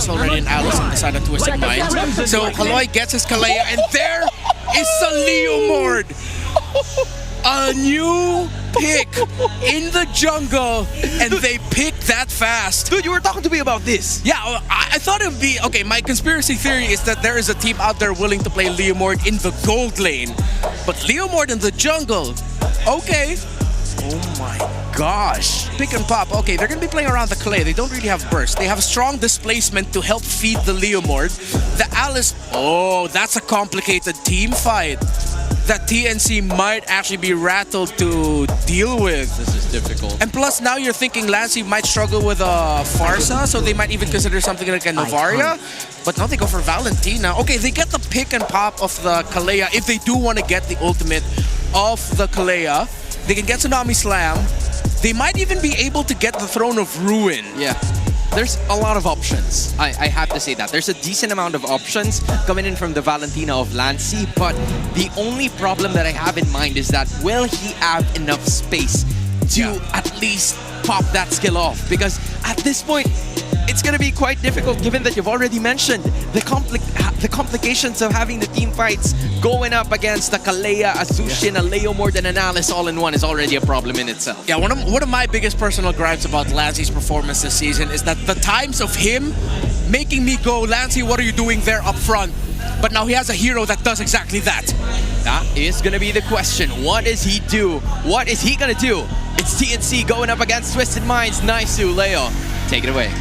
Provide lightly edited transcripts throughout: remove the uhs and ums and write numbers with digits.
is already an Alice on the side of Twisted Minds. So Kaloy gets his Kalea, and there is a Leomord! A new pick in the jungle, and they picked that fast. Dude, you were talking to me about this. Yeah, I thought it would be... Okay, my conspiracy theory is that there is a team out there willing to play Leomord in the gold lane. But Leomord in the jungle, okay. Oh my gosh. Pick and pop. Okay, they're going to be playing around the clay. They don't really have burst. They have a strong displacement to help feed the Leomord. The Alice... Oh, that's a complicated team fight that TNC might actually be rattled to deal with. This is difficult. And plus, now you're thinking Lancy might struggle with a Farsa, so they might even consider something like a Novaria. But now they go for Valentina. Okay, they get the pick and pop of the Kalea if they do want to get the ultimate of the Kalea. They can get Tsunami Slam. They might even be able to get the Throne of Ruin. Yeah. There's a lot of options. I have to say that. There's a decent amount of options coming in from the Valentina of Lancy, but the only problem that I have in mind is that will he have enough space to at least pop that skill off? Because at this point, it's going to be quite difficult given that you've already mentioned the complications of having the team fights going up against a Kalea, a Zushin, a Leomord, and an Alice all in one is already a problem in itself. Yeah, one of my biggest personal gripes about Lancy's performance this season is that the times of him making me go, Lancy, what are you doing there up front? But now he has a hero that does exactly that. That is going to be the question. What does he do? What is he going to do? It's TNC going up against Twisted Minds. Nice to Leo. Take it away.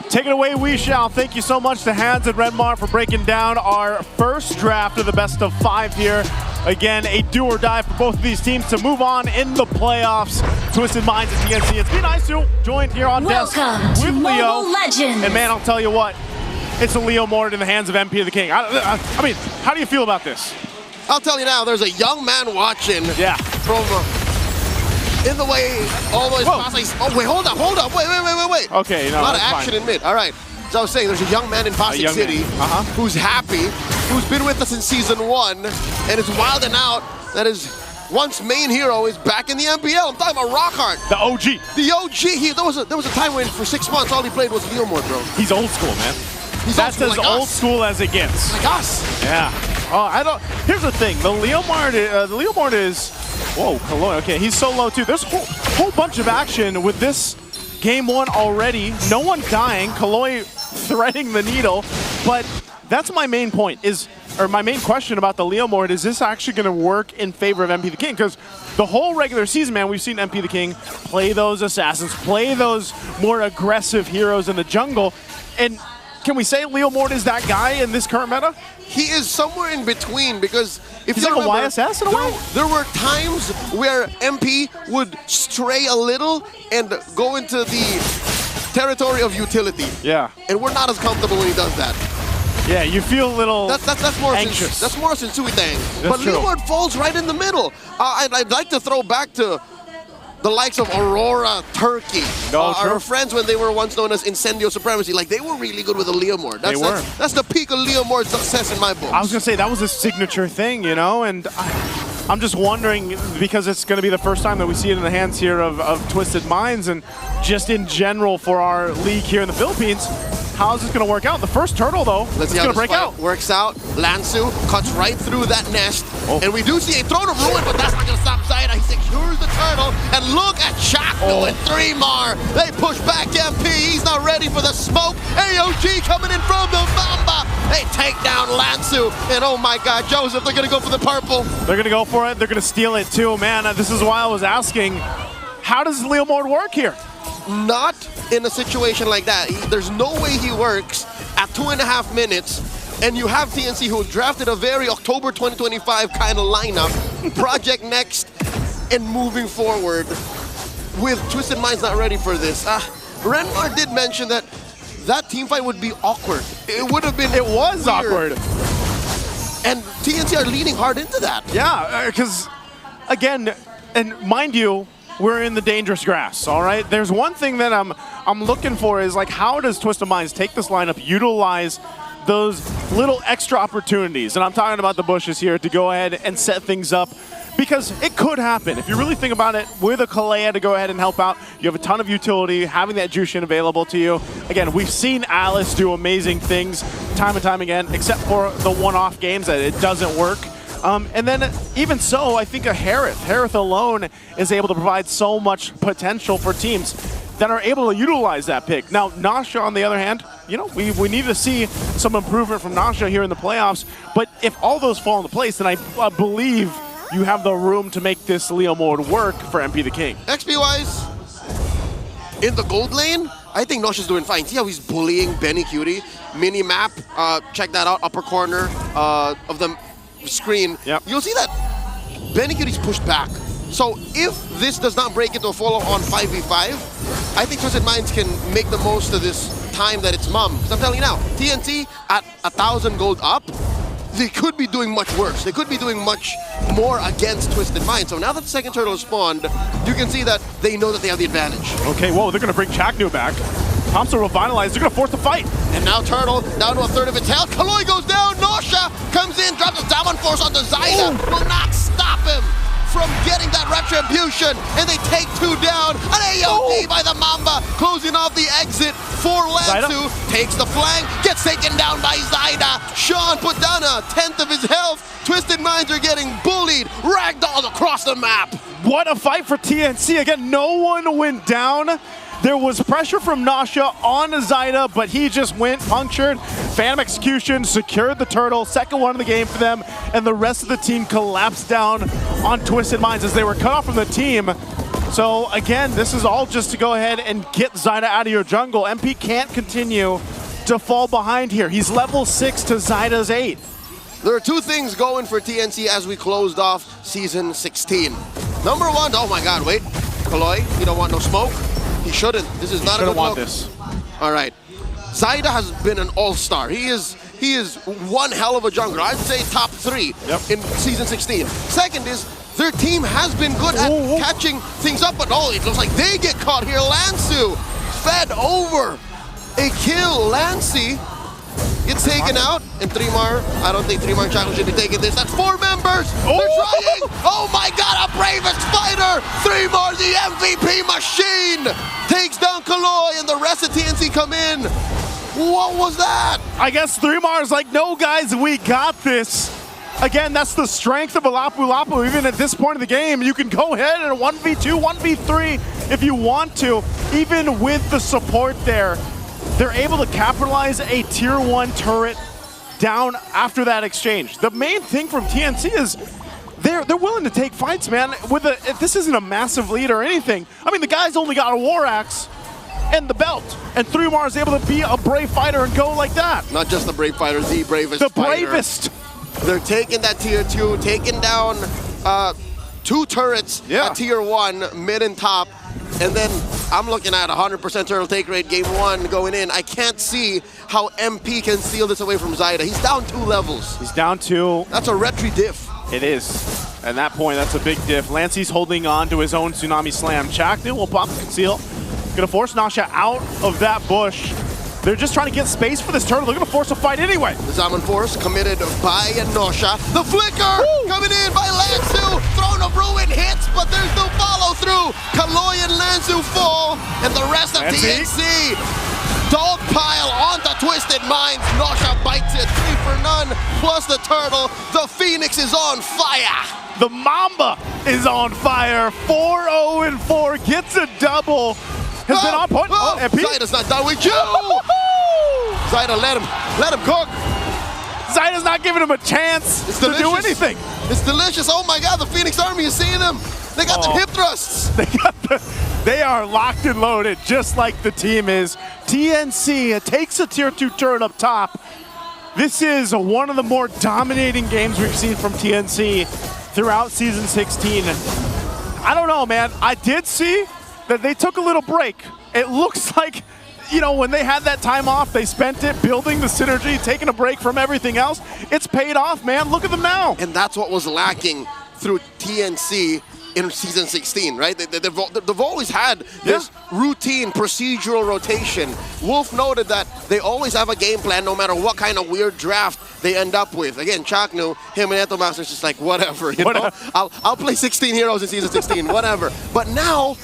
Take it away, we shall. Thank you so much to Hans and Redmar for breaking down our first draft of the best of 5 here. Again, a do or die for both of these teams to move on in the playoffs. Twisted Minds and TNC. It's been nice to join here on desk with Leo. Legends. And man, I'll tell you what, it's a Leomord in the hands of MP the King. I mean, how do you feel about this? I'll tell you now, there's a young man watching from in the way, all the way past. Oh, wait, hold up, wait. Okay, no, a lot of action in mid. All right. So I was saying, there's a young man in Pasig City who's happy, who's been with us in Season 1, and is wilding out that his once main hero is back in the MPL. I'm talking about Rockhart. The OG. The OG. There was a time when for 6 months, all he played was Leomord, bro. He's old school, man. That's as old school as it gets. Like us. Yeah. Here's the thing. The Leomord is. Whoa, Kaloy. Okay, he's so low too. There's a whole bunch of action with this game 1 already. No one dying. Kaloy threading the needle. But that's my main point my main question about the Leomord. Is this actually going to work in favor of MP the King? Because the whole regular season, man, we've seen MP the King play those assassins, play those more aggressive heroes in the jungle, and can we say Leomord is that guy in this current meta? He is somewhere in between, because if he's you like remember, a YSS in a way? There were times where MP would stray a little and go into the territory of utility. Yeah. And we're not as comfortable when he does that. Yeah, you feel a little that's more anxious. That's more Sensui thing. That's But true. Leomord falls right in the middle. I'd like to throw back to the likes of Aurora, Turkey. Our friends when they were once known as Incendio Supremacy, like they were really good with a Leomord. That's the peak of Leomord success in my book. I was going to say, that was a signature thing, you know, and I'm just wondering, because it's going to be the first time that we see it in the hands here of Twisted Minds, and just in general for our league here in the Philippines, how is this going to work out? The first turtle, though, Let's see it's how going to break out. Works out. Lansu cuts right through that nest. And we do see a Throne of Ruin, but that's not going to stop Zaida. He secures the turtle. And look at Chaco and 3 more. They push back MP. He's not ready for the smoke. AOG coming in from the Mamba. They take down Lansu. And oh my God, Joseph, they're going to go for the purple. They're going to go for it. They're going to steal it too. Man, this is why I was asking, how does Leomord work here? Not in a situation like that. There's no way he works at 2.5 minutes, and you have TNC who drafted a very October 2025 kind of lineup, Project Next, and moving forward with Twisted Minds not ready for this. Renmar did mention that team fight would be awkward. It would have been It was weird. Awkward. And TNC are leaning hard into that. Yeah, because, again, and mind you, we're in the dangerous grass, all right? There's one thing that I'm looking for is, like, how does Twisted Minds take this lineup, utilize those little extra opportunities, and I'm talking about the bushes here, to go ahead and set things up, because it could happen. If you really think about it, with a Kalea to go ahead and help out, you have a ton of utility, having that Jushin available to you. Again, we've seen Alice do amazing things time and time again, except for the one-off games that it doesn't work. And then even so, I think a Harith alone is able to provide so much potential for teams that are able to utilize that pick. Now, Nasha, on the other hand, you know, we need to see some improvement from Nasha here in the playoffs, but if all those fall into place, then I believe you have the room to make this Leo mode work for MP the King. XP-wise, in the gold lane, I think Nosha's doing fine. See how he's bullying Benny Cutie? Mini-map, check that out, upper corner of the screen. Yep. You'll see that Benny Cutie's pushed back. So if this does not break into a follow-on 5v5, I think Twisted Minds can make the most of this time that it's mum. Because I'm telling you now, TNC at 1,000 gold up, they could be doing much worse. They could be doing much more against Twisted Minds. So now that the second turtle is spawned, you can see that they know that they have the advantage. Okay, whoa, they're going to bring Chaknu back. Thompson will finalize. They're going to force the fight. And now Turtle down to a third of its health. Kaloi goes down. Nosha comes in, drops a down force onto Zaida. Will not stop him from getting that retribution. And they take two down. An AOD by the Mamba, closing off the exit for Lansu. Takes the flank, gets taken down by Zaida. Sean put down a tenth of his health. Twisted Minds are getting bullied, ragdolled across the map. What a fight for TNC. Again, no one went down. There was pressure from Nasha on Zaida, but he just went punctured. Phantom Execution secured the turtle, second one of the game for them, and the rest of the team collapsed down on Twisted Minds as they were cut off from the team. So again, this is all just to go ahead and get Zaida out of your jungle. MP can't continue to fall behind here. He's level 6 to Zaida's 8. There are two things going for TNC as we closed off Season 16. Number one, oh my god, wait. Kaloi, you don't want no smoke? He shouldn't. This is not a good want look. this. All right. Zaida has been an all-star. He is one hell of a jungler. I'd say top 3 in Season 16. Second is, their team has been good at catching things up, but it looks like they get caught here. Lansu fed over a kill. Lancy gets taken out, and Trimar, I don't think Trimar and Chaco should be taking this. That's 4 members. They're trying. Oh my god, a bravest fighter. Trimar, the MVP machine, takes down Kaloi, and the rest of TNC come in. What was that? I guess Threemar's like, no guys, we got this. Again, that's the strength of Lapu Lapu. Even at this point of the game, you can go ahead and 1v2, 1v3 if you want to. Even with the support there, they're able to capitalize a tier 1 turret down after that exchange. The main thing from TNC is they're willing to take fights, man. This isn't a massive lead or anything. I mean, the guy's only got a War Axe and the belt, and Thrumar is able to be a brave fighter and go like that. Not just the brave fighter, the bravest The fighter. bravest. They're taking that tier 2, taking down 2 turrets at tier 1, mid and top. And then I'm looking at 100% turtle take rate game 1 going in. I can't see how MP can steal this away from Zaida. He's down 2 levels. He's down 2. That's a retry diff. It is. At that point, that's a big diff. Lancey's holding on to his own Tsunami Slam. Chaknu will pop the conceal. Gonna force Nasha out of that bush. They're just trying to get space for this turtle. They're gonna force a fight anyway. The Zaman Force committed by Nosha. The flicker coming in by Lansu. Throne of Ruin hits, but there's no follow through. Kaloi and Lansu fall, and the rest of TNC dog pile onto Twisted Minds. Nosha bites it, 3 for none, plus the turtle. The Phoenix is on fire. The Mamba is on fire. 4-0-4, gets a double. Has been on point. MP. Zaida's not done with you. Zaida, let him cook. Zaida's not giving him a chance to do anything. It's delicious. Oh my god, the Phoenix Army is seeing them. They got the hip thrusts. They are locked and loaded, just like the team is. TNC takes a tier 2 turret up top. This is one of the more dominating games we've seen from TNC throughout Season 16. I don't know, man. I did see that they took a little break. It looks like, you know, when they had that time off, they spent it building the synergy, taking a break from everything else. It's paid off, man. Look at them now. And that's what was lacking through TNC in season 16, right? They've always had this routine procedural rotation. Wolf noted that they always have a game plan no matter what kind of weird draft they end up with. Again, Chaknu, him and Etomaster's just like, whatever, you know? I'll play 16 heroes in season 16, whatever. But now,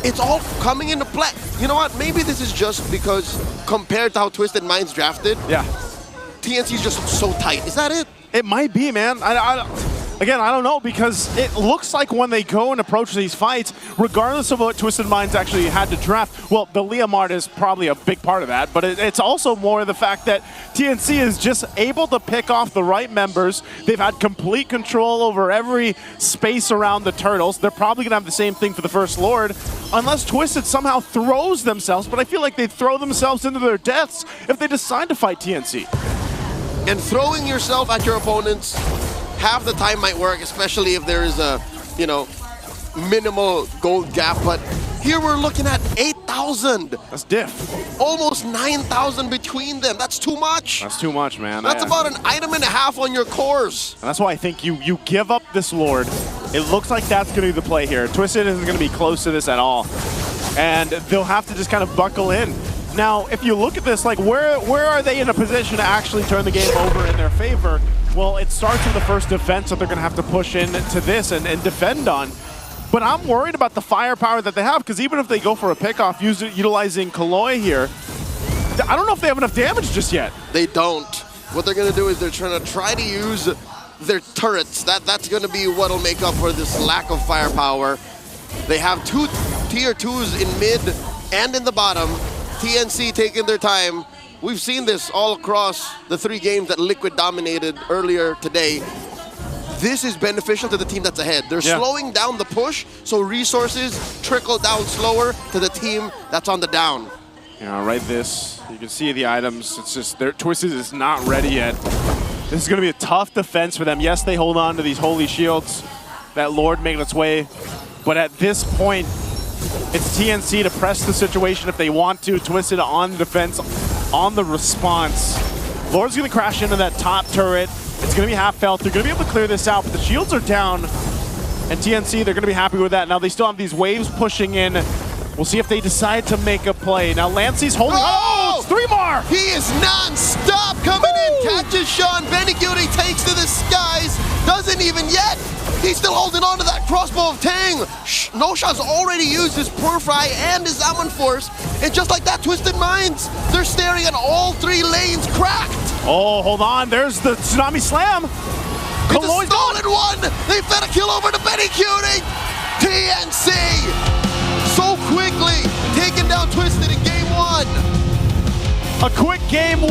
it's all coming into play. You know what? Maybe this is just because compared to how Twisted Minds drafted, TNC is just so tight. Is that it? It might be, man. Again, I don't know, because it looks like when they go and approach these fights, regardless of what Twisted Minds actually had to draft, well, the Leomard is probably a big part of that, but it's also more the fact that TNC is just able to pick off the right members. They've had complete control over every space around the Turtles. They're probably going to have the same thing for the First Lord, unless Twisted somehow throws themselves, but I feel like they'd throw themselves into their deaths if they decide to fight TNC. And throwing yourself at your opponents half the time might work, especially if there is a, you know, minimal gold gap. But here we're looking at 8,000. That's diff. Almost 9,000 between them. That's too much. That's too much, man. That's about an item and a half on your cores. And that's why I think you give up this Lord. It looks like that's going to be the play here. Twisted isn't going to be close to this at all. And they'll have to just kind of buckle in. Now, if you look at this, like, where are they in a position to actually turn the game over in their favor? Well, it starts with the first defense that they're going to have to push into this and defend on. But I'm worried about the firepower that they have, because even if they go for a pickoff utilizing Kaloi here, I don't know if they have enough damage just yet. They don't. What they're going to do is they're try to use their turrets. That's going to be what'll make up for this lack of firepower. They have two tier 2s in mid and in the bottom. TNC taking their time. We've seen this all across the 3 games that Liquid dominated earlier today. This is beneficial to the team that's ahead. They're slowing down the push, so resources trickle down slower to the team that's on the down. Yeah, right this. You can see the items. It's just, their Twisted is not ready yet. This is going to be a tough defense for them. Yes, they hold on to these holy shields. That Lord making its way. But at this point, it's TNC to press the situation if they want to. Twisted on the defense, on the response. Lord's going to crash into that top turret. It's going to be half health. They're going to be able to clear this out, but the shields are down. And TNC, they're going to be happy with that. Now they still have these waves pushing in. We'll see if they decide to make a play. Now Lancey's holding. Oh, it's 3 more! He is non-stop coming in. Catches Sean. Beniguti takes to the skies. Doesn't even yet. He's still holding on to that crossbow of Tang. Nosha's already used his Purify and his Amon Force. And just like that, Twisted Minds, they're staring at all 3 lanes cracked. Oh, hold on. There's the Tsunami Slam. It's a stolen one. They fed a kill over to Beniguti. TNC so quickly taking down Twisted in game 1. A quick game 1.